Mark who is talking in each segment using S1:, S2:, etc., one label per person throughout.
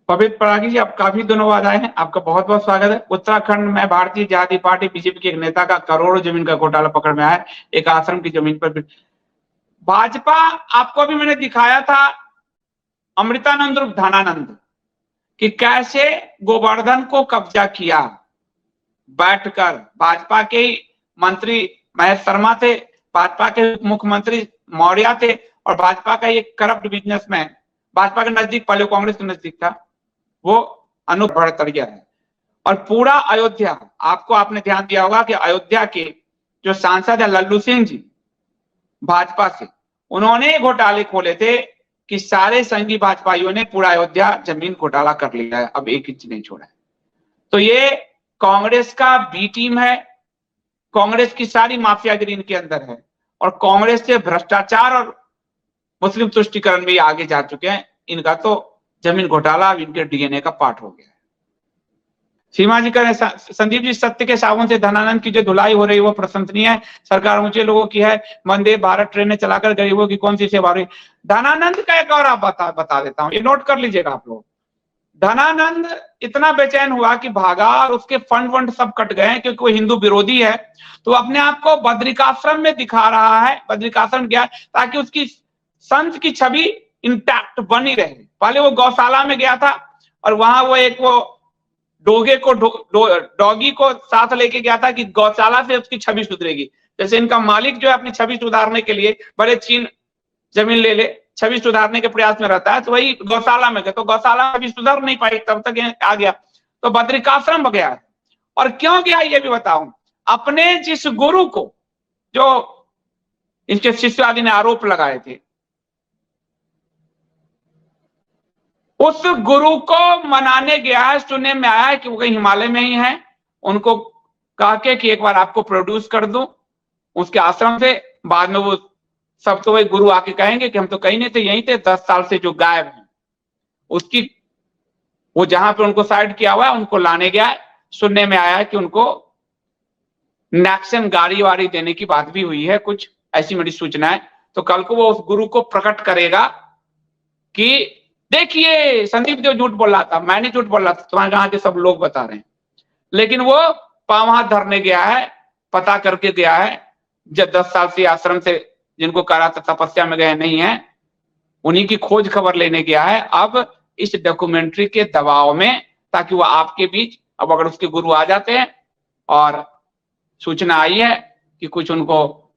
S1: पवित्र परागी जी, आप काफी दिनों बाद आए हैं, आपका बहुत बहुत स्वागत है। उत्तराखंड में भारतीय जनता पार्टी बीजेपी के एक नेता का करोड़ों जमीन का घोटाला पकड़ में आया है, एक आश्रम की जमीन पर। भाजपा, आपको अभी मैंने दिखाया था अमृतानंद रूप धनानंद कि कैसे गोवर्धन को कब्जा किया बैठकर। भाजपा के मंत्री महेश शर्मा थे, भाजपा के मुख्यमंत्री मौर्य थे, और भाजपा का एक करप्ट बिजनेसमैन, भाजपा के नजदीक, पहले कांग्रेस के नजदीक था, वो अनूप भट्टाचार्य है। और पूरा अयोध्या, आपने ध्यान दिया होगा कि अयोध्या के जो सांसद है लल्लू सिंह जी भाजपा से, उन्होंने घोटाले खोले थे कि सारे संघी भाजपाइयों ने पूरा अयोध्या जमीन घोटाला कर लिया है, अब एक इंच नहीं छोड़ा है। तो ये कांग्रेस का बी टीम है, कांग्रेस की सारी माफियागिरी इनके अंदर है, और कांग्रेस से भ्रष्टाचार और मुस्लिम तुष्टीकरण में आगे जा चुके हैं। इनका तो जमीन घोटाला इनके डीएनए का पार्ट हो गया है। सीमा जी कह रहे हैं, संदीप जी, सत्य के साबुन से धनानंद की जो धुलाई हो रही है वो प्रशंसनीय है, सरकार ऊंचे लोगों की है, वंदे भारत ट्रेनें चलाकर गरीबों की कौन सी सेवा हो रही। धनानंद का एक और आप बता देता हूं, ये नोट कर लीजिएगा आप लोग। धनानंद इतना बेचैन हुआ कि भागा, और उसके फंड सब कट गए क्योंकि वो हिंदू विरोधी है। तो अपने आप को बद्रिकाश्रम में दिखा रहा है, बद्रिकाश्रम गया ताकि उसकी संत की छवि इंटैक्ट बनी रहे। पहले वो गौशाला में गया था, और वहां वो एक डॉगी को साथ लेके गया था कि गौशाला से उसकी छवि सुधरेगी। जैसे इनका मालिक जो है अपनी छवि सुधारने के लिए बड़े चीन जमीन ले ले, छवि सुधारने के प्रयास में रहता है, तो वही गौशाला में गया, तो गौशाला में अभी सुधर नहीं पाई, तब तक आ गया, तो बद्रिकाश्रम गया। और क्यों गया ये भी बताऊं, अपने जिस गुरु को, जो इनके शिष्य आदि ने आरोप लगाए थे, उस गुरु को मनाने गया है। सुनने में आया है कि वो कहीं हिमालय में ही है, उनको कहा के कि एक बार आपको प्रोड्यूस कर दूं उसके आश्रम से। बाद में वो सब तो वही गुरु आके कहेंगे कि हम तो कहीं नहीं थे, यहीं थे, 10 साल से जो गायब हैं। उसकी वो जहां पे उनको साइड किया हुआ है, उनको लाने गया है। सुनने में आया है कि उनको नैक्सन गाड़ी वाड़ी देने की बात भी हुई है, कुछ ऐसी मेरी सूचना है। तो कल को वो उस गुरु को प्रकट करेगा कि देखिए संदीप जो झूठ बोल रहा था, मैंने झूठ बोल रहा था, तुम्हारे गांव के सब लोग बता रहे हैं। लेकिन वो पांव हाथ धरने गया है, पता करके गया है, जब 10 साल से आश्रम से जिनको करा था तपस्या में गए नहीं है, उन्हीं की खोज खबर लेने गया है। अब इस डॉक्यूमेंट्री के दबाव में, ताकि वो आपके बीच, अब अगर उसके गुरु आ जाते हैं और सूचना आई है कि कुछ उनको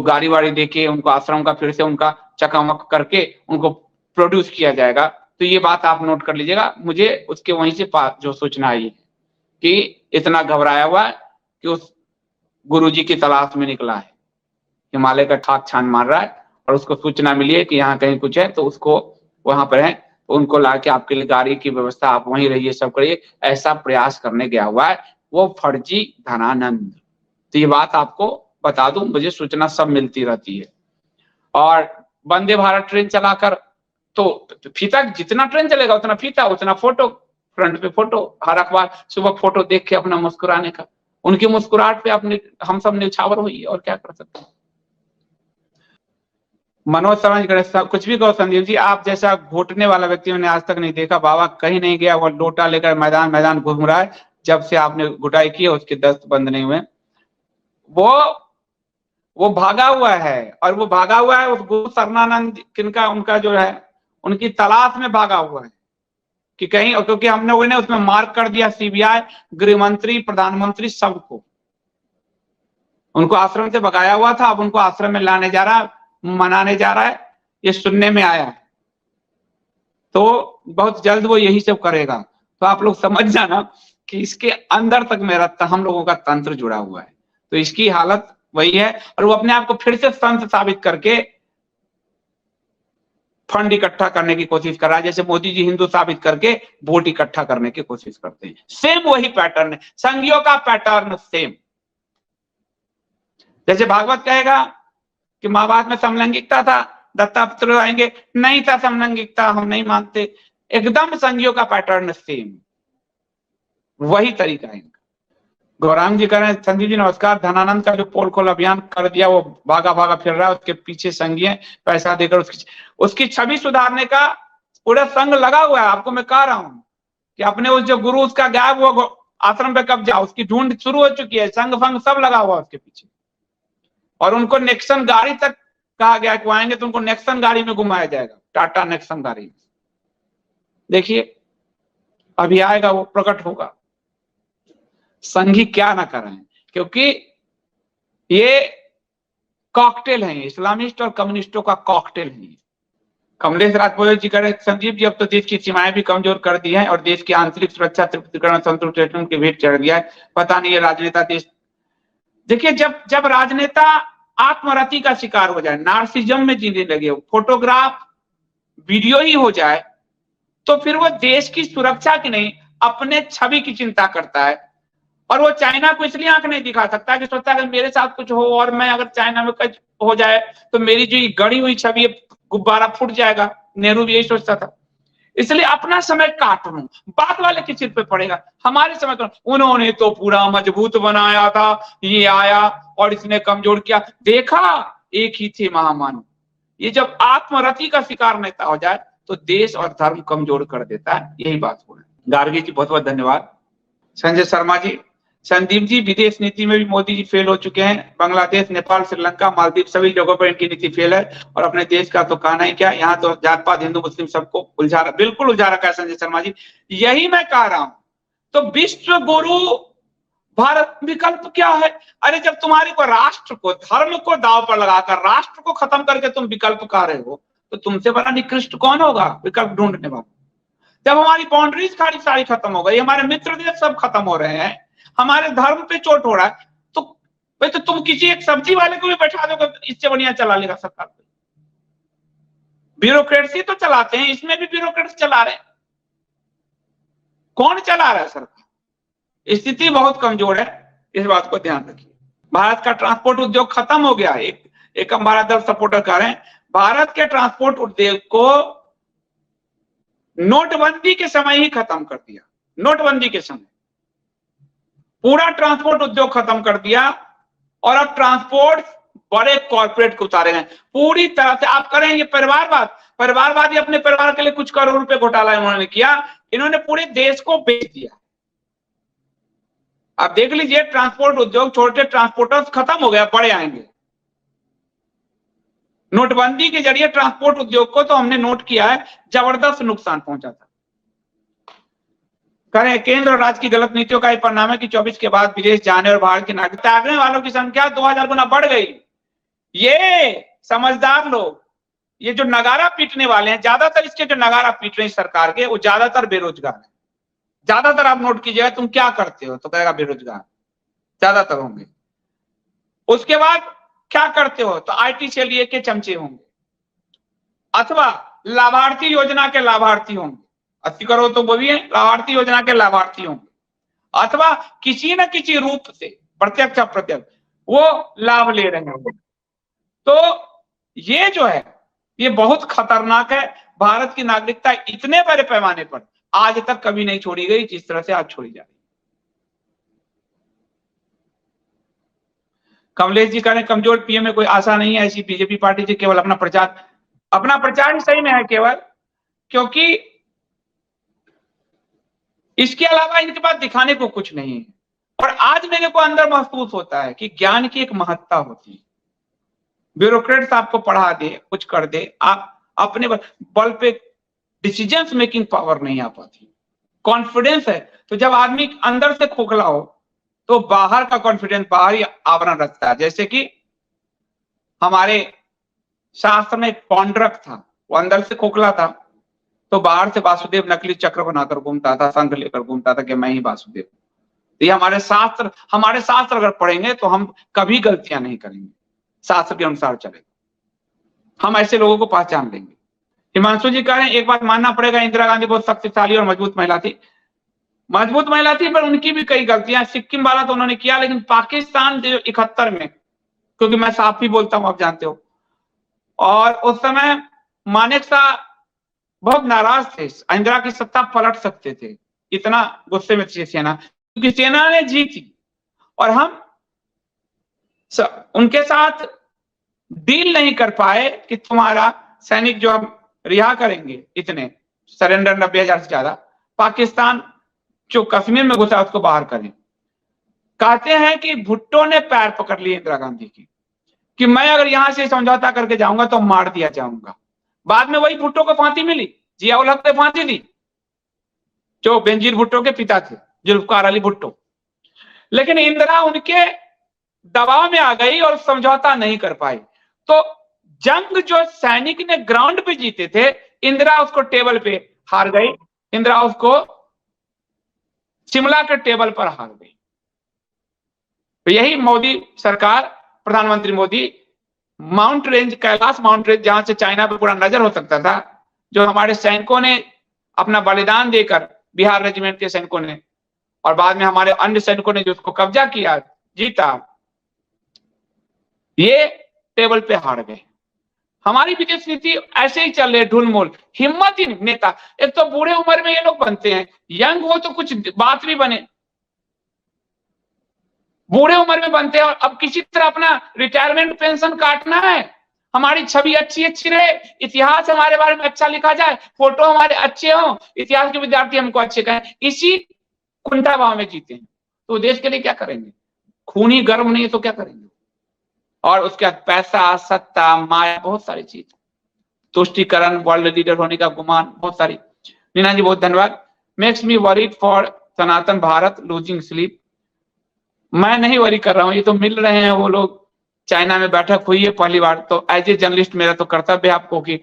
S1: गाड़ी वाड़ी देके उनको आश्रम का फिर से उनका चकामक करके उनको प्रोड्यूस किया जाएगा, तो ये बात आप नोट कर लीजिएगा। मुझे उसके वहीं से जो सूचना आई है कि इतना घबराया हुआ है कि उस गुरुजी की तलाश में निकला है, हिमालय का ठाक छान मार रहा है, और उसको सूचना मिली है कि यहाँ कहीं कुछ है, तो उसको वहां पर है, तो उनको ला के आपके लिए गाड़ी की व्यवस्था, आप वहीं रहिए, सब करिए, ऐसा प्रयास करने गया हुआ है वो फर्जी धनानंद। तो ये बात आपको बता दूं, मुझे सूचना सब मिलती रहती है। और वंदे भारत ट्रेन चलाकर, तो फीता जितना ट्रेन चलेगा उतना फीता, उतना फोटो, फ्रंट पे फोटो, हर अखबार सुबह फोटो देख के अपना मुस्कुराने का। उनकी मुस्कुराहट पे अपने हम सब न्यौछावर हुई है, और क्या कर सकते हैं। मनोज समझ गणेश साहब, कुछ भी कहो संदीप जी, आप जैसा घोटने वाला व्यक्ति मैंने आज तक नहीं देखा। बाबा कहीं नहीं गया, वो लोटा लेकर मैदान घूम रहा है। जब से आपने घुटाई की है उसके दस्त बंद नहीं हुए। वो भागा हुआ है, और वो भागा हुआ है उस गुरु शरणानंद किनका, उनका जो है, उनकी तलाश में भागा हुआ है कि कहीं, क्योंकि हमने उन्हें उसमें मार्क कर दिया, सीबीआई, गृह मंत्री, प्रधानमंत्री, सबको उनको आश्रम से भगाया हुआ था। अब उनको आश्रम में लाने जा रहा है, मनाने जा रहा है, ये सुनने में आया है। तो बहुत जल्द वो यही सब करेगा। तो आप लोग समझ जाना कि इसके अंदर तक मेरा हम लोगों का तंत्र जुड़ा हुआ है। तो इसकी हालत वही है, और वो अपने आप को फिर से संत साबित करके फंड इकट्ठा करने की कोशिश कर रहा है, जैसे मोदी जी हिंदू साबित करके वोट इकट्ठा करने की कोशिश करते हैं। सेम वही पैटर्न है, संघियों का पैटर्न सेम। जैसे भागवत कहेगा कि महाभारत में समलैंगिकता था, दत्तापुत्र आएंगे, नहीं था समलैंगिकता, हम नहीं मानते। एकदम संघियों का पैटर्न सेम, वही तरीका है इनका। गौरांग जी कह रहे हैं, संजीव जी नमस्कार, धनानंद का जो पोल खोल अभियान कर दिया, वो भागा फिर रहा है, उसके पीछे संघीय पैसा देकर उसकी छवि सुधारने का पूरा संघ लगा हुआ है। आपको मैं कह रहा हूं कि अपने उस जो गुरु उसका गायब हुआ आश्रम पे कब्जा, उसकी ढूंढ शुरू हो चुकी है, संघ फंग सब लगा हुआ उसके पीछे। और उनको नेक्सन गाड़ी तक कहा गया कि आएंगे तो उनको नेक्सन गाड़ी में घुमाया जाएगा, टाटा नेक्सन गाड़ी में। देखिए अभी आएगा, वो प्रकट होगा। संघी क्या ना कर रहे हैं, क्योंकि ये कॉकटेल है, इस्लामिस्ट और कम्युनिस्टों का कॉकटेल है। कमलेश राजपूत जी कह रहे संजीव जी अब तो देश की सीमाएं भी कमजोर कर दी हैं और देश की आंतरिक सुरक्षा तृप्तिकरण संतुलन की भेंट चढ़ गया है। पता नहीं ये राजनेता देश, देखिए जब राजनेता आत्मरति का शिकार हो जाए, नार्सिज्म में जीने लगे, फोटोग्राफ वीडियो ही हो जाए, तो फिर वो देश की सुरक्षा की नहीं अपने छवि की चिंता करता है। और वो चाइना को इसलिए आंख नहीं दिखा सकता कि सोचता है कि मेरे साथ कुछ हो और मैं अगर चाइना में कुछ हो जाए तो मेरी जो गढ़ी हुई छवि गुब्बारा फूट जाएगा। नेहरू भी यही सोचता था। इसलिए अपना समय काट लूं, बाद वाले के सिर पे पड़ेगा, हमारे समय तो उन्होंने तो पूरा मजबूत बनाया था, ये आया और इसने कमजोर किया, देखा एक ही थे महामानव। ये जब आत्मरति का शिकार नेता हो जाए तो देश और धर्म कमजोर कर देता है। यही बात हो रही है। गार्गी जी बहुत बहुत धन्यवाद। संजय शर्मा जी, संदीप जी विदेश नीति में भी मोदी जी फेल हो चुके हैं। बांग्लादेश, नेपाल, श्रीलंका, मालदीव सभी जगहों पर इनकी नीति फेल है और अपने देश का तो कहना ही क्या, यहाँ तो जात पात हिंदू मुस्लिम सबको उलझा रहा, बिल्कुल उलझा रखा है संजय शर्मा जी। यही मैं कह रहा हूं। तो विश्व गुरु भारत विकल्प क्या है? अरे जब तुम्हारे को राष्ट्र को, धर्म को दाव पर लगाकर राष्ट्र को खत्म करके तुम विकल्प कह रहे हो, तो तुमसे बड़ा निकृष्ट कौन होगा विकल्प ढूंढने वाला? जब हमारी बाउंड्रीज सारी खत्म हो गई, हमारे मित्र देश सब खत्म हो रहे हैं, हमारे धर्म पे चोट हो रहा है, तो भाई तो तुम किसी एक सब्जी वाले को भी बैठा दोगे, इससे बढ़िया चला लेगा सरकार। ब्यूरोक्रेसी तो चलाते हैं, इसमें भी ब्यूरोक्रेट चला रहे हैं। कौन चला रहा है सरकार? स्थिति बहुत कमजोर है, इस बात को ध्यान रखिए। भारत का ट्रांसपोर्ट उद्योग खत्म हो गया। एक हमारा दल सपोर्टर कह रहे हैं भारत के ट्रांसपोर्ट उद्योग को नोटबंदी के समय ही खत्म कर दिया। नोटबंदी के समय पूरा ट्रांसपोर्ट उद्योग खत्म कर दिया और अब ट्रांसपोर्ट बड़े कॉर्पोरेट को उतारे हैं पूरी तरह से। आप करेंगे परिवारवाद ही अपने परिवार के लिए कुछ करोड़ रुपए घोटाला इन्होंने किया, इन्होंने पूरे देश को बेच दिया। आप देख लीजिए ट्रांसपोर्ट उद्योग, छोटे ट्रांसपोर्टर्स खत्म हो गया, बड़े आएंगे। नोटबंदी के जरिए ट्रांसपोर्ट उद्योग को तो हमने नोट किया है जबरदस्त नुकसान पहुंचा था। करें केंद्र और राज्य की गलत नीतियों का परिणाम है कि 24 के बाद विदेश जाने और बाहर की नागरिकता त्यागने वालों की संख्या 2000 गुना बढ़ गई। ये समझदार लोग, ये जो नगारा पीटने वाले हैं, ज्यादातर इसके जो नगारा पीट रहे हैं सरकार के, वो ज्यादातर बेरोजगार है। ज्यादातर आप नोट कीजिएगा, तुम क्या करते हो तो कहेगा बेरोजगार, ज्यादातर होंगे। उसके बाद क्या करते हो तो आईटी से लिए के चमचे होंगे, अथवा लाभार्थी योजना के लाभार्थी होंगे। 80 करोड़ तो वो भी है, लाभार्थी योजना के लाभार्थी होंगे, अथवा किसी न किसी रूप से प्रत्यक्ष अप्रत्यक्ष वो लाभ ले रहे होंगे। तो ये जो है ये बहुत खतरनाक है। भारत की नागरिकता इतने बड़े पैमाने पर आज तक कभी नहीं छोड़ी गई जिस तरह से आज छोड़ी जा रही। कमलेश जी कह रहे कमजोर पीएम में कोई आशा नहीं है, ऐसी बीजेपी पार्टी से केवल अपना प्रचार ही सही में है केवल, क्योंकि इसके अलावा इनके पास दिखाने को कुछ नहीं है। और आज मेरे को अंदर महसूस होता है कि ज्ञान की एक महत्ता होती है। ब्यूरोक्रेट्स आपको पढ़ा दे, कुछ कर दे, आप अपने बल पे डिसीजंस मेकिंग पावर नहीं आ पाती। कॉन्फिडेंस है तो जब आदमी अंदर से खोखला हो तो बाहर का कॉन्फिडेंस बाहर ही आवरण रखता है। जैसे कि हमारे शास्त्र में एक पौंड्रक था, वो अंदर से खोखला था तो बाहर से वासुदेव नकली चक्र बनाकर घूमता था, शंख लेकर घूमता था कि मैं ही वासुदेव। तो ये हमारे शास्त्र अगर पढ़ेंगे तो हम कभी गलतियां नहीं करेंगे, शास्त्र के अनुसार चलेंगे, हम ऐसे लोगों को पहचान लेंगे। हिमांशु जी कह रहे हैं एक बात मानना पड़ेगा, इंदिरा गांधी बहुत शक्तिशाली और मजबूत महिला थी। पर उनकी भी कई गलतियां, सिक्किम वाला तो उन्होंने किया, लेकिन पाकिस्तान 71 में, क्योंकि मैं साफ ही बोलता हूं आप जानते हो, और उस समय मानेक शाह बहुत नाराज थे, इंदिरा की सत्ता पलट सकते थे, इतना गुस्से में थी सेना, क्योंकि सेना ने जीती और हम उनके साथ डील नहीं कर पाए कि तुम्हारा सैनिक जो हम रिहा करेंगे इतने, सरेंडर 90,000 से ज्यादा। पाकिस्तान जो कश्मीर में घुसा उसको बाहर करें। कहते हैं कि भुट्टो ने पैर पकड़ लिए इंदिरा गांधी की कि मैं अगर यहां से समझौता करके जाऊंगा तो मार दिया जाऊंगा। बाद में वही भुट्टो को फांसी मिली, जिया उल हक ने फांसी दी, जो बेनजीर भुट्टो के पिता थे, जुल्फकार अली भुट्टो। लेकिन इंदिरा उनके दबाव में आ गई और समझौता नहीं कर पाई। तो जंग जो सैनिक ने ग्राउंड पे जीते थे, इंदिरा उसको टेबल पे हार गई। इंदिरा उसको शिमला के टेबल पर हार गई। तो यही मोदी सरकार, प्रधानमंत्री Modi mount range, Kailash mount range, जहां से चाइना पे पूरा नजर हो सकता था, जो हमारे सैनिकों ने अपना बलिदान देकर, बिहार रेजिमेंट के सैनिकों ने और बाद में हमारे अन्य सैनिकों ने जो उसको कब्जा किया, जीता, ये टेबल पे हार गए। हमारी विदेश नीति ऐसे ही चल रही है, ढुलमुल, हिम्मत ही नेता। एक तो बूढ़े उम्र में ये लोग बनते हैं, यंग हो तो कुछ बात भी बने, बूढ़े उम्र में बनते हैं और अब किसी तरह अपना रिटायरमेंट पेंशन काटना है, हमारी छवि अच्छी रहे, इतिहास हमारे बारे में अच्छा लिखा जाए, फोटो हमारे अच्छे हो, इतिहास के विद्यार्थी हमको अच्छे कहें, इसी कुंठा भाव में जीते हैं। तो देश के लिए क्या करेंगे? खूनी गर्म नहीं है तो क्या करेंगे? और उसके बाद पैसा, सत्ता, माया, बहुत सारी चीज, तुष्टिकरण, वर्ल्ड लीडर होने का गुमान, बहुत सारी। नीना जी बहुत धन्यवाद। Makes me worried for Sanatan Bharat losing sleep. मैं नहीं वरी कर रहा हूँ, ये तो मिल रहे हैं वो लोग, चाइना में बैठक हुई है पहली बार। तो एज ए जर्नलिस्ट मेरा तो कर्तव्य है आपको कि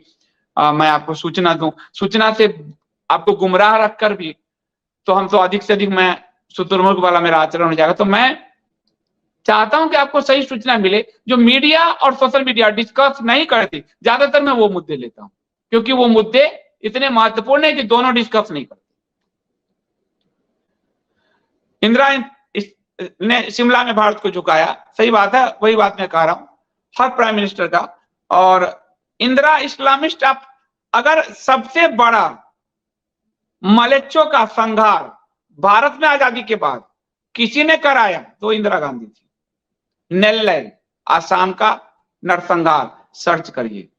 S1: मैं आपको सूचना दूं। सूचना से आपको गुमराह रखकर भी तो हम तो अधिक से अधिक मैं शुतुरमुर्ग वाला मेरा आचरण हो जाएगा। तो मैं चाहता हूं कि आपको सही सूचना मिले। जो मीडिया और सोशल मीडिया डिस्कस नहीं करती, ज्यादातर मैं वो मुद्दे लेता हूं, क्योंकि वो मुद्दे इतने महत्वपूर्ण है कि दोनों डिस्कस नहीं करते। इंदिरा ने शिमला में भारत को झुकाया, सही बात है, वही बात मैं कह रहा हूं हर प्राइम मिनिस्टर का। और इंदिरा इस्लामिस्ट, आप अगर सबसे बड़ा मलेच्छों का संहार भारत में आजादी के बाद किसी ने कराया तो इंदिरा गांधी थी। नेल्लई, आसाम का नरसंहार सर्च करिए।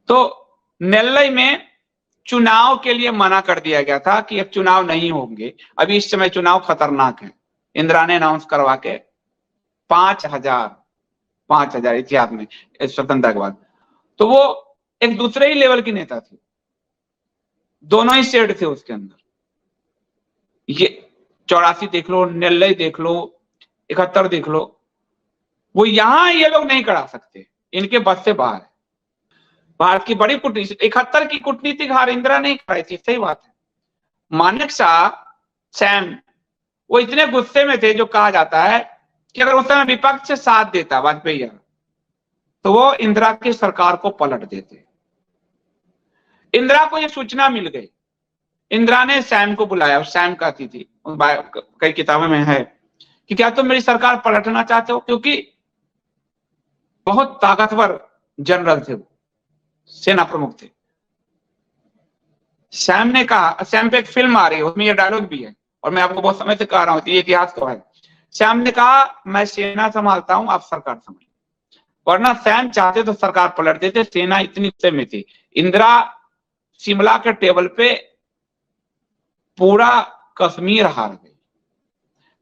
S1: तो नेल्लई में चुनाव के लिए मना कर दिया गया था कि अब चुनाव नहीं होंगे, अभी इस समय चुनाव खतरनाक है। इंदिरा ने अनाउंस करवा के 5,000 इतिहास में स्वतंत्रता के बाद। तो वो एक दूसरे ही लेवल की नेता थी, दोनों ही शेड थे उसके अंदर। ये 84 देख लो, नेल्लई देख लो, 71 देख लो, वो यहां ये लोग नहीं करा सकते, इनके बस से बाहर है। भारत की बड़ी कूटनीति, 71 की कूटनीतिक हार इंदिरा नहीं कराई थी, सही बात है। मानेक शाह, सैम, वो इतने गुस्से में थे, जो कहा जाता है कि अगर उस समय विपक्ष से साथ देता वाजपेयी तो वो इंदिरा की सरकार को पलट देते। इंदिरा को ये सूचना मिल गई, इंदिरा ने सैम को बुलाया, सैम कहती थी, कई किताबों में है कि क्या तुम मेरी सरकार पलटना चाहते हो? क्योंकि बहुत ताकतवर जनरल थे वो, सेना प्रमुख थे। सैम ने कहा, सैम पे एक फिल्म आ रही है, उसमें ये डायलॉग भी है और मैं आपको बहुत समय से कह रहा हूं, ये इतिहास तो है। सैम ने कहा, मैं सेना संभालता हूं, आप सरकार संभालिए। वरना सैम चाहते तो सरकार पलट देते, सेना इतनी गुस्से में थी। इंदिरा शिमला के टेबल पे पूरा कश्मीर हार गई।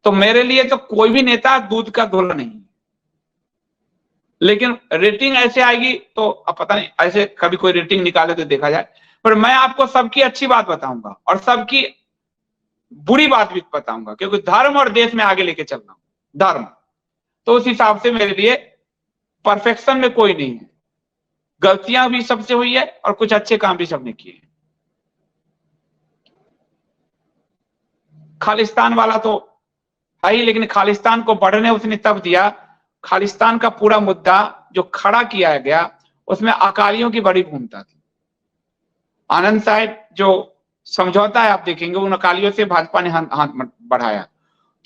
S1: तो मेरे लिए तो कोई भी नेता दूध का धोला नहीं, लेकिन रेटिंग ऐसे आएगी तो अब पता नहीं, ऐसे कभी कोई रेटिंग निकाले तो देखा जाए। पर मैं आपको सबकी अच्छी बात बताऊंगा और सबकी बुरी बात भी बताऊंगा, क्योंकि धर्म और देश में आगे लेके चलना धर्म। तो उस हिसाब से मेरे लिए परफेक्शन में कोई नहीं है, गलतियां भी सबसे हुई है और कुछ अच्छे काम भी सबने किए हैं। खालिस्तान वाला तो है ही, लेकिन खालिस्तान को बढ़ने उसने तब दिया, खालिस्तान का पूरा मुद्दा जो खड़ा किया गया उसमें अकालियों की बड़ी भूमिका थी। आनंद साहब जो समझौता है आप देखेंगे, उन अकालियों से भाजपा ने हाथ बढ़ाया,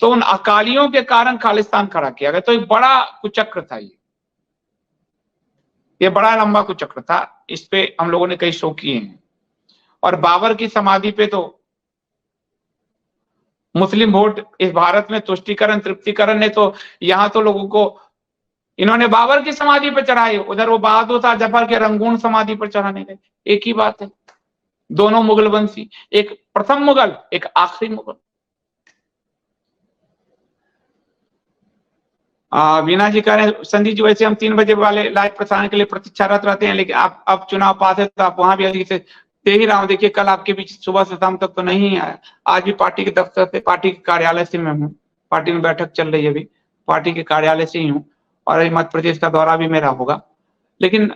S1: तो उन अकालियों के कारण खालिस्तान खड़ा किया गया। तो एक बड़ा कुचक्र था ये बड़ा लंबा कुचक्र था। इस पे हम लोगों ने कई शो किए हैं। और बाबर की समाधि पे तो मुस्लिम वोट इस भारत में तुष्टिकरण, तृप्तिकरण ने तो यहाँ तो लोगों को, इन्होंने बाबर की समाधि पर चढ़ाई, उधर वो बहादुर शाह जफर के रंगून समाधि पर चढ़ाने गए, एक ही बात है। दोनों मुगल वंशी, एक प्रथम मुगल, एक आखिरी मुगल। वीना जी कह रहे हैं संदीप जी वैसे हम 3 बजे वाले लाइव प्रसारण के लिए प्रतीक्षारत रहते हैं, लेकिन आप अब चुनाव पास है तो आप वहां भी अधिक से दे ही रहा हूं। देखिए कल आपके बीच सुबह से शाम तक तो नहीं आया, आज भी पार्टी के दफ्तर से, पार्टी के कार्यालय से मैं हूँ, पार्टी में बैठक चल रही है अभी, पार्टी के कार्यालय से ही हूँ, और मध्य प्रदेश का दौरा भी मेरा होगा। लेकिन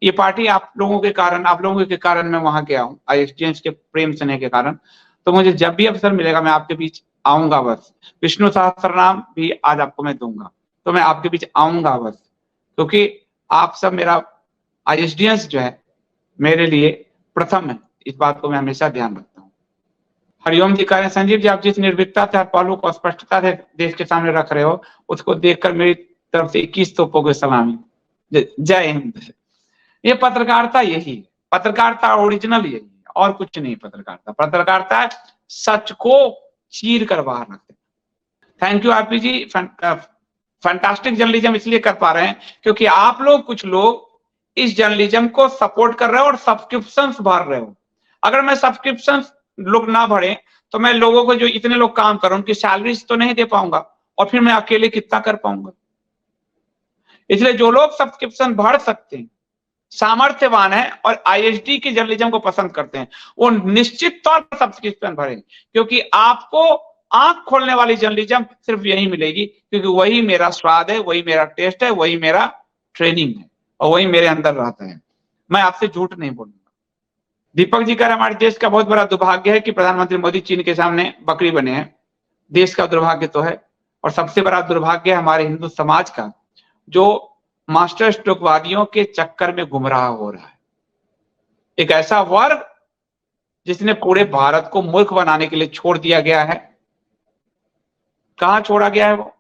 S1: ये पार्टी आप लोगों के कारण मैं वहां गया हूँ, आईएसडीएंस के प्रेम स्नेह के कारण। तो मुझे जब भी अवसर मिलेगा मैं आपके बीच आऊंगा बस। विष्णु सहस्त्रनाम भी आज आपको मैं दूंगा, तो मैं आपके बीच आऊंगा बस, क्योंकि आप सब मेरा आईएसडीएंस जो है मेरे लिए प्रथम है, इस बात को मैं हमेशा ध्यान रखता हूँ। हरिओम जी कह रहे हैं संजीव जी आप जिस निर्भीकता से पहलू को स्पष्टता से देश के सामने रख रहे हो, उसको देखकर मेरी तरफ से 21 तोपों को सलामी। जय हिंद। ये पत्रकारिता यही है, पत्रकारिता ओरिजिनल यही है, और कुछ नहीं। पत्रकारिता सच को चीर कर बाहर रखते। Thank you RP ji, fantastic journalism इसलिए कर पा रहे हैं क्योंकि आप लोग, कुछ लोग इस जर्नलिज्म को सपोर्ट कर रहे हो और सब्सक्रिप्शंस भर रहे हो। अगर मैं सब्सक्रिप्शंस लोग ना भरे तो मैं लोगों को, जो इतने लोग काम कर रहे हैं, उनकी सैलरीज तो नहीं दे पाऊंगा, और फिर मैं अकेले कितना कर पाऊंगा। इसलिए जो लोग सब्सक्रिप्शन भर सकते हैं, सामर्थ्यवान है और आईएसडी की जर्नलिज्म को पसंद करते हैं, वो निश्चित तौर पर सब्सक्रिप्शन भरेंगे, क्योंकि आपको आंख खोलने वाली जर्नलिज्म सिर्फ यही मिलेगी, क्योंकि वही मेरा स्वाद है, वही मेरा टेस्ट है, वही मेरा ट्रेनिंग है, और वही मेरे अंदर रहता है। मैं आपसे झूठ नहीं बोलूंगा। दीपक जी कह रहे हमारे देश का बहुत बड़ा दुर्भाग्य है कि प्रधानमंत्री मोदी चीन के सामने बकरी बने हैं। देश का दुर्भाग्य तो है, और सबसे बड़ा दुर्भाग्य है हमारे हिंदू समाज का, जो मास्टर स्ट्रोकवादियों के चक्कर में गुमराह हो रहा है। एक ऐसा वर्ग जिसने पूरे भारत को मूर्ख बनाने के लिए छोड़ दिया गया है। कहां छोड़ा गया है वो?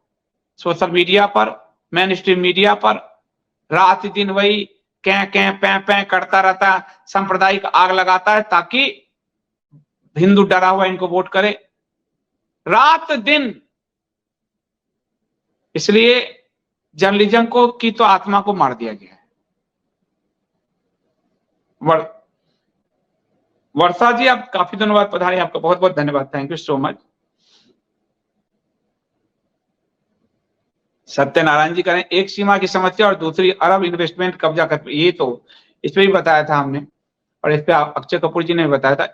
S1: सोशल मीडिया पर, मेन स्ट्रीम मीडिया पर रात दिन वही पै करता रहता है, सांप्रदायिक आग लगाता है ताकि हिंदू डरा हुआ इनको वोट करे, रात दिन। इसलिए जर्नलिज्म को की तो आत्मा को मार दिया गया है। वर्षा जी आप काफी दिनों बाद पधारे, आपका बहुत बहुत धन्यवाद, thank you so much. Satyanarayan ji करें एक सीमा की समस्या और दूसरी अरब इन्वेस्टमेंट कब्जा कर, ये तो इस पे भी बताया था हमने, और इस पे अक्षय कपूर जी ने भी बताया था।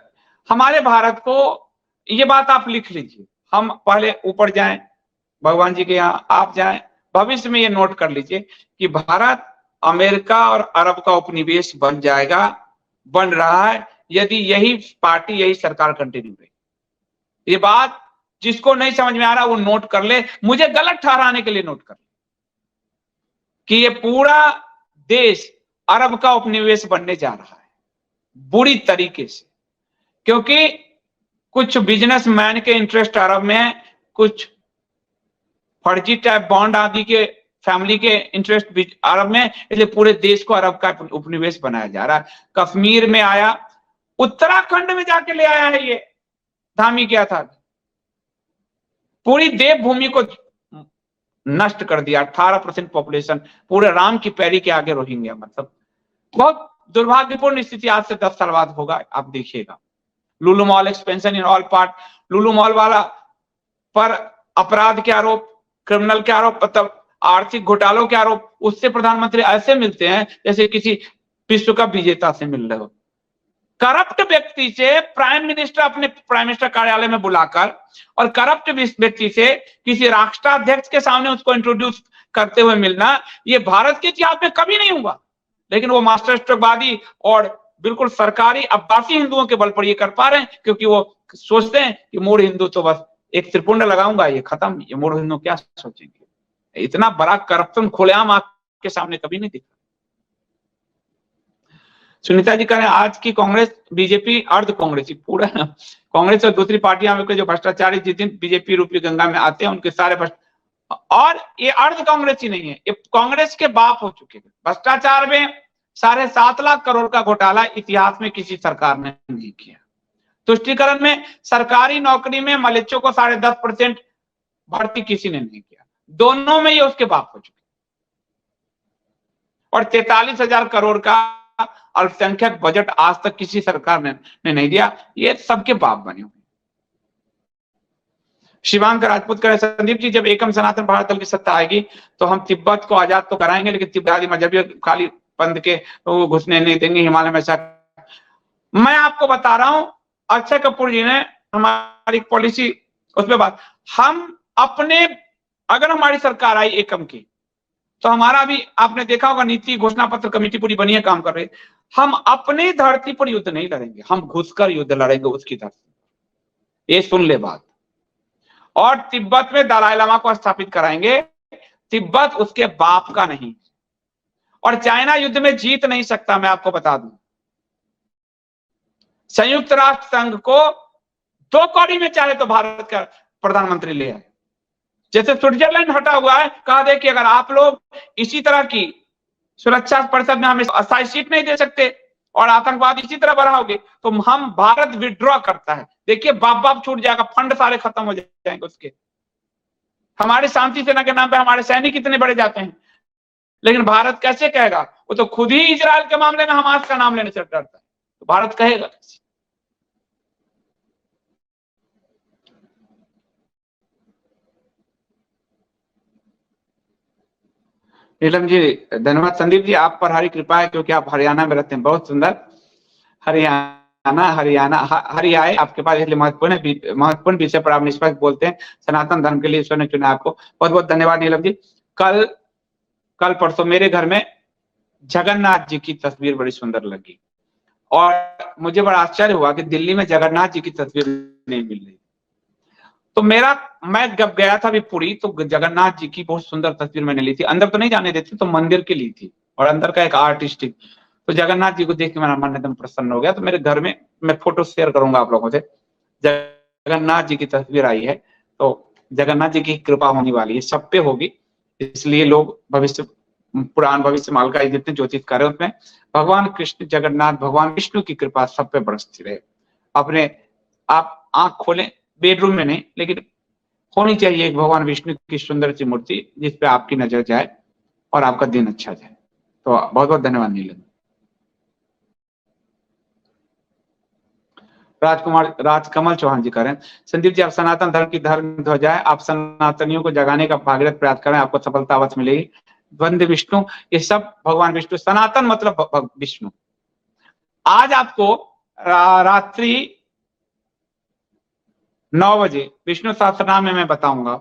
S1: हमारे भारत को, ये बात आप लिख लीजिए, हम पहले ऊपर जाएं, भगवान जी के यहाँ आप जाएं, भविष्य में ये नोट कर लीजिए कि भारत अमेरिका और अरब का उपनिवेश बन जाएगा, बन रहा है, यदि यही पार्टी, यही सरकार कंटिन्यू रही। ये बात जिसको नहीं समझ में आ रहा वो नोट कर ले, मुझे गलत ठहराने के लिए नोट कर ले कि ये पूरा देश अरब का उपनिवेश बनने जा रहा है, बुरी तरीके से। क्योंकि कुछ बिजनेसमैन के इंटरेस्ट अरब में है, कुछ फर्जी टाइप बॉन्ड आदि के फैमिली के इंटरेस्ट अरब में, इसलिए पूरे देश को अरब का उपनिवेश बनाया जा रहा है। कश्मीर में आया, उत्तराखंड में जाके ले आया है, ये धामी क्या था, पूरी देवभूमि को नष्ट कर दिया। 18% पॉपुलेशन पूरे राम की पैरी के आगे रोहिंग्या, मतलब बहुत दुर्भाग्यपूर्ण स्थिति आज से 10 साल बाद होगा, आप देखिएगा। Lulu mall expansion in all part, Lulu mall वाला पर अपराध के आरोप, क्रिमिनल के आरोप, मतलब आर्थिक घोटालों के आरोप, उससे प्रधानमंत्री ऐसे मिलते हैं जैसे किसी विश्व कप विजेता से मिल रहे हो। करप्ट व्यक्ति से प्राइम मिनिस्टर अपने प्राइम मिनिस्टर कार्यालय में बुलाकर, और करप्ट व्यक्ति से किसी राष्ट्राध्यक्ष के सामने उसको इंट्रोड्यूस करते हुए मिलना, ये भारत के इतिहास में कभी नहीं हुआ। लेकिन वो मास्टर स्ट्रोकवादी और बिल्कुल सरकारी अब्बासी हिंदुओं के बल पर ये कर पा रहे हैं, क्योंकि वो सोचते हैं कि मूढ़ हिंदू तो बस एक त्रिपुंड लगाऊंगा, ये खत्म, ये मूढ़ हिंदू क्या सोचेंगे। इतना बड़ा करप्शन खुलेआम आपके सामने कभी नहीं दिखा। सुनीता जी कह रहे हैं आज की कांग्रेस बीजेपी अर्ध कांग्रेसी, पूरा कांग्रेस और दूसरी पार्टियां मिलकर जो भ्रष्टाचारी जिस दिन बीजेपी रूपी गंगा में आते हैं उनके सारे और ये अर्ध कांग्रेसी नहीं है, ये कांग्रेस के बाप हो चुके हैं। भ्रष्टाचार में 7.5 लाख करोड़ का घोटाला इतिहास में किसी सरकार ने नहीं किया। तुष्टीकरण में सरकारी नौकरी में मलेच्छों को 10.5% भर्ती किसी ने नहीं किया, दोनों में ये उसके बाप हो चुके। और 43,000 करोड़ का अल्पसंख्यक बजट आज तक किसी सरकार ने नहीं दिया। ये सबके बाप बने हुए। शिवांक राजपूत कह रहे संदीप जी, जब एकम सनातन भारत दल की सत्ता आएगी तो हम तिब्बत को आजाद तो कराएंगे, लेकिन तिब्बती मजहबी खाली पंथ के तो घुसने नहीं देंगे हिमालय में। मैं आपको बता रहा हूं, अक्षय कपूर जी ने हमारी पॉलिसी उस पर बात, हम अपने, अगर हमारी सरकार आई एकम की तो हमारा भी आपने देखा होगा नीति घोषणा पत्र कमेटी पूरी बनी है, काम कर रही। हम अपनी धरती पर युद्ध नहीं लड़ेंगे, हम घुसकर युद्ध लड़ेंगे उसकी धरती। ये सुन ले बात। और तिब्बत में दलाई लामा को स्थापित कराएंगे। तिब्बत उसके बाप का नहीं, और चाइना युद्ध में जीत नहीं सकता। मैं आपको बता दूं, संयुक्त राष्ट्र संघ को 2 कौड़ी में चाहे तो भारत का प्रधानमंत्री ले आए। जैसे स्विट्जरलैंड हटा हुआ है, कहा दे कि अगर आप लोग इसी तरह की सुरक्षा परिषद में हमें अस्थायी सीट नहीं दे सकते और आतंकवाद इसी तरह बढ़ाओगे तो हम, भारत विड्रॉ करता है। देखिए बाप बाप छूट जाएगा, फंड सारे खत्म हो जाएंगे उसके। हमारी शांति सेना के नाम पे हमारे सैनिक इतने बड़े जाते हैं, लेकिन भारत कैसे कहेगा? वो तो खुद ही इजराइल के मामले में हमास का नाम लेने से डरता है, तो भारत कहेगा कैसे? नीलम जी धन्यवाद। संदीप जी आप पर हरी कृपा है, क्योंकि आप हरियाणा में रहते हैं। बहुत सुंदर। हरियाणा हरियाए आपके पास, इसलिए महत्वपूर्ण विषय पर आप निष्पक्ष बोलते हैं। सनातन धर्म के लिए ईश्वर ने चुना आपको। बहुत बहुत धन्यवाद नीलम जी। कल परसों मेरे घर में जगन्नाथ जी की तस्वीर बड़ी सुंदर लगी, और मुझे बड़ा आश्चर्य हुआ कि दिल्ली में जगन्नाथ जी की तस्वीर नहीं मिल रही। तो मैं जब गया था अभी पुरी, तो जगन्नाथ जी की बहुत सुंदर तस्वीर मैंने ली थी। अंदर तो नहीं जाने देते, तो मंदिर की ली थी, और अंदर का एक आर्टिस्टिक। तो जगन्नाथ जी को देख के मेरा मन एकदम प्रसन्न हो गया। तो मेरे घर में मैं फोटो शेयर करूंगा आप लोगों से। जगन्नाथ जी की तस्वीर आई है, तो जगन्नाथ जी की कृपा होने वाली है, सब पे होगी। इसलिए लोग पुराण भविष्य माल का जितने ज्योतिष कर रहे हैं उसमें भगवान कृष्ण जगन्नाथ, भगवान विष्णु की कृपा सब पे बरसती रहे। अपने आप आंख खोलें, बेडरूम में नहीं, लेकिन होनी चाहिए एक भगवान विष्णु की सुंदर सी मूर्ति जिसपे आपकी नजर जाए और आपका दिन अच्छा जाए। तो बहुत बहुत धन्यवाद नीलम। राजकमल चौहान जी कह रहे हैं संदीप जी, आप सनातन धर्म की धर्म ध्वजा है, आप सनातनियों को जगाने का भागीरथ प्रयास करें, आपको सफलता अवश्य मिलेगी। वंदे विष्णु, ये सब भगवान विष्णु, सनातन मतलब विष्णु। आज आपको रात्रि 9 बजे विष्णु सहस्त्रनाम में मैं बताऊंगा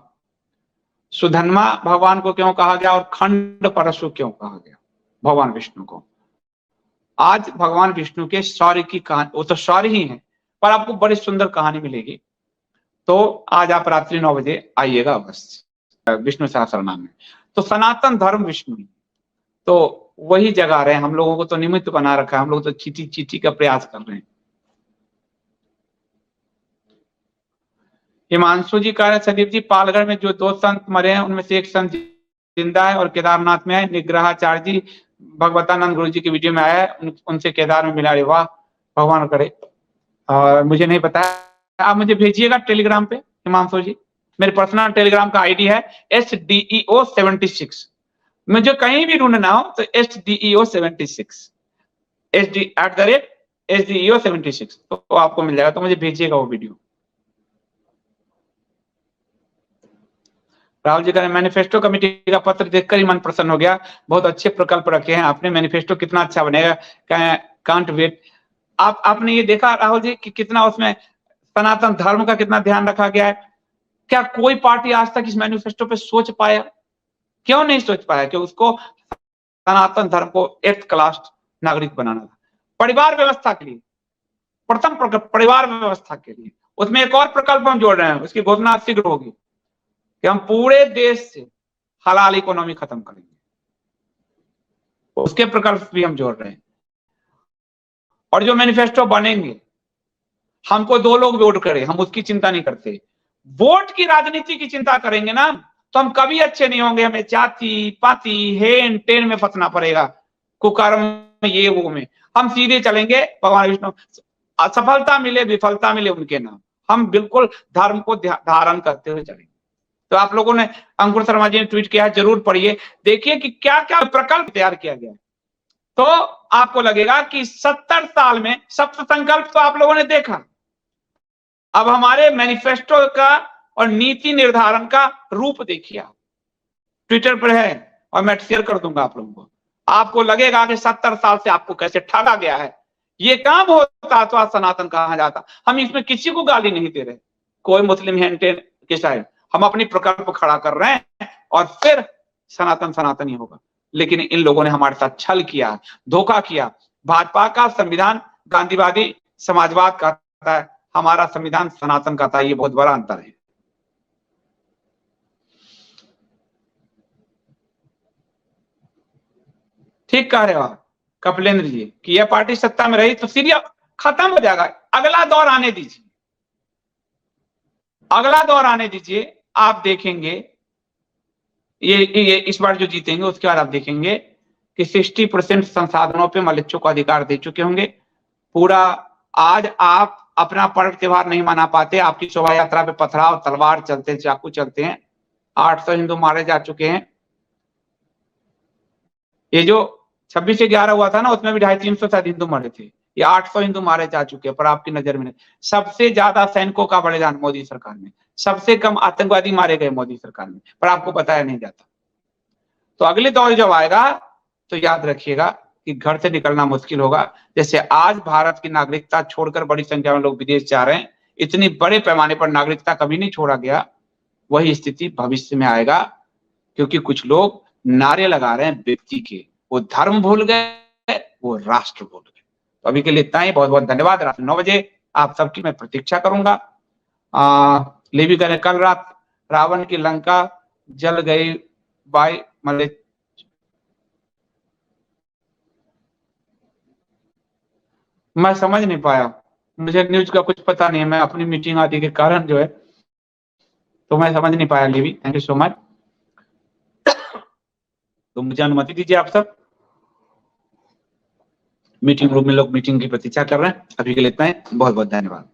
S1: सुधन्मा भगवान को क्यों कहा गया और खंड परशु क्यों कहा गया भगवान विष्णु को। आज भगवान विष्णु के शौर्य की कहानी, वो तो शौर्य ही है, पर आपको बड़ी सुंदर कहानी मिलेगी। तो आज आप रात्रि 9 बजे आइएगा अवश्य विष्णु सहस्त्रनाम में। तो सनातन धर्म विष्णु, तो वही जगा रहे हैं हम लोगों को, तो निमित्त बना रखा है। हम लोग तो चीटी का प्रयास कर रहे हैं। हिमांशु जी कह रहे हैं संदीप जी, पालगढ़ में जो 2 संत मरे हैं उनमें से एक संत जिंदा है और केदारनाथ में है। निग्रहाचार्य जी भगवतानंद गुरु जी की वीडियो में आया है, उनसे केदार में मिला। रे वाह, भगवान करे। मुझे नहीं पता, आप मुझे भेजिएगा टेलीग्राम पे हिमांशु जी। मेरे पर्सनल टेलीग्राम का आईडी है SDEO76। मुझे कहीं भी ढूंढना हो तो SDEO76 @SDEO76 तो आपको मिल जाएगा। तो मुझे भेजिएगा वो वीडियो। राहुल जी कह मैनिफेस्टो कमेटी का पत्र देखकर ही मन प्रसन्न हो गया, बहुत अच्छे प्रकल्प रखे हैं आपने, मैनिफेस्टो कितना अच्छा बनेगा, कांट वेट। आपने ये देखा राहुल जी कि कितना उसमें सनातन धर्म का कितना ध्यान रखा गया है। क्या कोई पार्टी आज तक इस मैनिफेस्टो पे सोच पाया? क्यों नहीं सोच पाया कि उसको सनातन धर्म को 8th क्लास नागरिक बनाना था। परिवार व्यवस्था के लिए, प्रथम परिवार व्यवस्था के लिए उसमें एक और प्रकल्प हम जोड़ रहे हैं, उसकी घोषणा शीघ्र होगी कि हम पूरे देश से हलाल इकोनॉमी खत्म करेंगे। उसके प्रकल्प भी हम जोड़ रहे हैं। और जो मैनिफेस्टो बनेंगे, हमको 2 लोग वोट करें, हम उसकी चिंता नहीं करते। वोट की राजनीति की चिंता करेंगे ना तो हम कभी अच्छे नहीं होंगे। हमें जाति पाति हेन टेन में फंसना पड़ेगा, कुकर्म में, ये वो में। हम सीधे चलेंगे भगवान विष्णु, असफलता मिले विफलता मिले उनके नाम, हम बिल्कुल धर्म को धारण करते हुए चलेंगे। तो आप लोगों ने, अंकुर शर्मा जी ने ट्वीट किया है, जरूर पढ़िए, देखिए कि क्या क्या प्रकल्प तैयार किया गया है। तो आपको लगेगा कि 70 साल में सप्त संकल्प तो आप लोगों ने देखा, अब हमारे मैनिफेस्टो का और नीति निर्धारण का रूप देखिए। ट्विटर पर है और मैं शेयर कर दूंगा आप लोगों को। आपको लगेगा कि 70 साल से आपको कैसे ठगा गया है, ये काम होता तो सनातन कहा जाता। हम इसमें किसी को गाली नहीं दे रहे, कोई मुस्लिम है के साइड, हम अपनी प्रकल्प खड़ा कर रहे हैं और फिर सनातन सनातन ही होगा। लेकिन इन लोगों ने हमारे साथ छल किया, धोखा किया। भाजपा का संविधान गांधीवादी समाजवाद कहता है, हमारा संविधान सनातन कहता है, ये बहुत बड़ा अंतर है। ठीक कह रहे हो आप कपिलेंद्र जी कि यह पार्टी सत्ता में रही तो सीरिया खत्म हो जाएगा। अगला दौर आने दीजिए, अगला दौर आने दीजिए, आप देखेंगे ये इस बार जो जीतेंगे उसके बाद आप देखेंगे कि 60% संसाधनों पे मलिच्चों को अधिकार दे चुके होंगे। पूरा आज आप अपना पर्व त्योहार नहीं मना पाते, आपकी शोभा यात्रा पे पथराव, तलवार चलते हैं, चाकू चलते हैं। 800 हिंदू मारे जा चुके हैं। ये जो 26/11 हुआ था ना, उसमें भी 250-300 शायद हिंदू मरे थे। ये 800 हिंदू मारे जा चुके हैं, पर आपकी नजर में नहीं। सबसे ज्यादा सैनिकों का बलिदान मोदी सरकार में, सबसे कम आतंकवादी मारे गए मोदी सरकार में, पर आपको बताया नहीं जाता। तो अगले दौर जब आएगा तो याद रखिएगा कि घर से निकलना मुश्किल होगा। जैसे आज भारत की नागरिकता छोड़कर बड़ी संख्या में लोग विदेश जा रहे हैं, इतनी बड़े पैमाने पर नागरिकता कभी नहीं छोड़ा गया। वही स्थिति भविष्य में आएगा, क्योंकि कुछ लोग नारे लगा रहे हैं व्यक्ति के, वो धर्म भूल गए, वो राष्ट्र भूल गए। तो अभी के लिए इतना ही, बहुत बहुत धन्यवाद। रात 9 बजे आप सबकी मैं प्रतीक्षा करूंगा। लेवी करें, कल रात रावण की लंका जल गई बाई मतलब मैं समझ नहीं पाया, मुझे न्यूज का कुछ पता नहीं है, मैं अपनी मीटिंग आदि के कारण जो है तो मैं समझ नहीं पाया। Levi, thank you so much. तो मुझे अनुमति दीजिए, आप सब मीटिंग रूम में लोग मीटिंग की प्रतीक्षा कर रहे हैं। अभी के लिए इतना ही, बहुत बहुत धन्यवाद।